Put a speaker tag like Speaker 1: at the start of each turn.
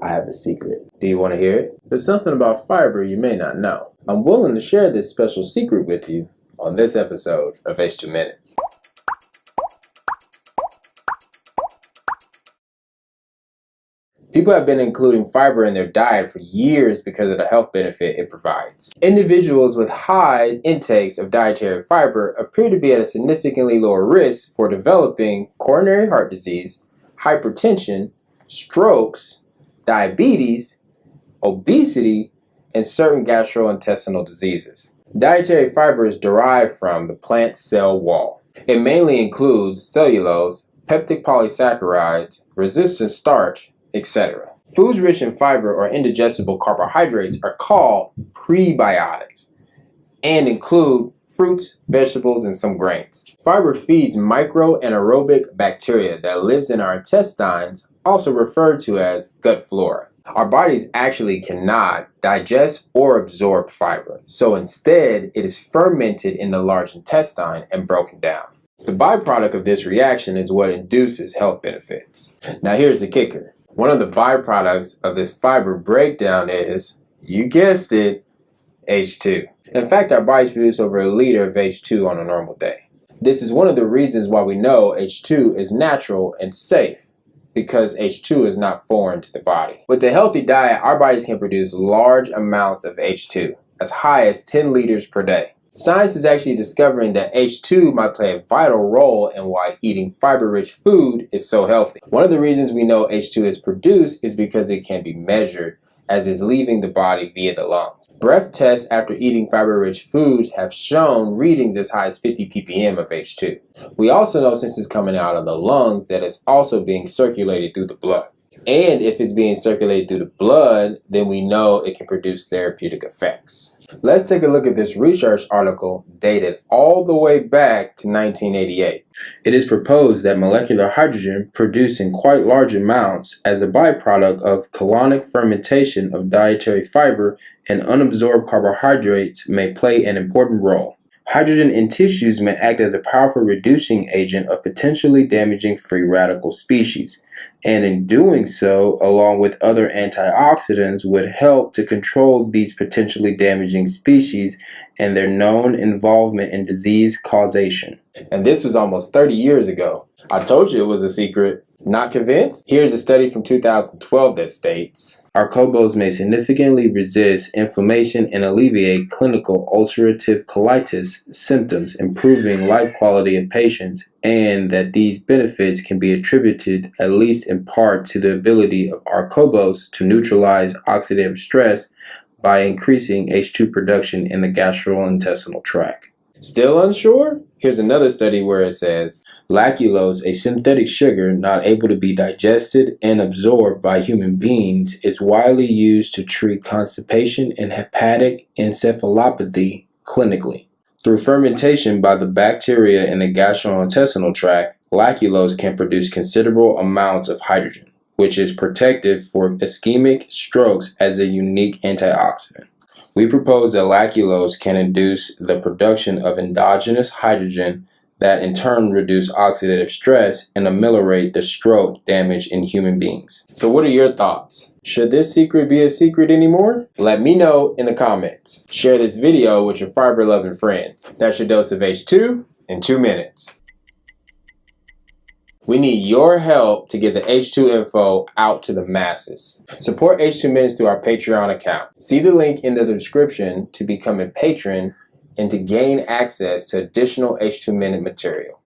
Speaker 1: I have a secret. Do you want to hear it? There's something about fiber you may not know. I'm willing to share this special secret with you on this episode of H2Minutes. People have been including fiber in their diet for years because of the health benefit it provides. Individuals with high intakes of dietary fiber appear to be at a significantly lower risk for developing coronary heart disease, hypertension, strokes, diabetes, obesity, and certain gastrointestinal diseases. Dietary fiber is derived from the plant cell wall. It mainly includes cellulose, peptide polysaccharides, resistant starch, etc. Foods rich in fiber or indigestible carbohydrates are called prebiotics and include fruits, vegetables, and some grains. Fiber feeds micro and aerobic bacteria that lives in our intestines, also referred to as gut flora. Our bodies actually cannot digest or absorb fiber, so instead it is fermented in the large intestine and broken down. The byproduct of this reaction is what induces health benefits. Now here's the kicker. One of the byproducts of this fiber breakdown is, you guessed it, H2. In fact, our bodies produce over a liter of H2 on a normal day. This is one of the reasons why we know H2 is natural and safe, because H2 is not foreign to the body. With a healthy diet, our bodies can produce large amounts of H2, as high as 10 liters per day. Science is actually discovering that H2 might play a vital role in why eating fiber-rich food is so healthy. One of the reasons we know H2 is produced is because it can be measured, as it's leaving the body via the lungs. Breath tests after eating fiber-rich foods have shown readings as high as 50 ppm of H2. We also know, since it's coming out of the lungs, that it's also being circulated through the blood. And if it's being circulated through the blood, then we know it can produce therapeutic effects. Let's take a look at this research article dated all the way back to 1988. It is proposed that molecular hydrogen produced in quite large amounts as a byproduct of colonic fermentation of dietary fiber and unabsorbed carbohydrates may play an important role. Hydrogen in tissues may act as a powerful reducing agent of potentially damaging free radical species, and in doing so, along with other antioxidants, would help to control these potentially damaging species and their known involvement in disease causation. And this was almost 30 years ago. I told you it was a secret. Not convinced? Here's a study from 2012 that states, Arcobos may significantly resist inflammation and alleviate clinical ulcerative colitis symptoms, improving life quality of patients, and that these benefits can be attributed, at least in part, to the ability of Arcobos to neutralize oxidative stress by increasing H2 production in the gastrointestinal tract. Still unsure? Here's another study where it says, Lactulose, a synthetic sugar not able to be digested and absorbed by human beings, is widely used to treat constipation and hepatic encephalopathy clinically. Through fermentation by the bacteria in the gastrointestinal tract, lactulose can produce considerable amounts of hydrogen, which is protective for ischemic strokes as a unique antioxidant. We propose that lactulose can induce the production of endogenous hydrogen that in turn reduce oxidative stress and ameliorate the stroke damage in human beings. So what are your thoughts? Should this secret be a secret anymore? Let me know in the comments. Share this video with your fiber-loving friends. That's your dose of H2 in 2 minutes. We need your help to get the H2 info out to the masses. Support H2Minutes through our Patreon account. See the link in the description to become a patron and to gain access to additional H2 Minute material.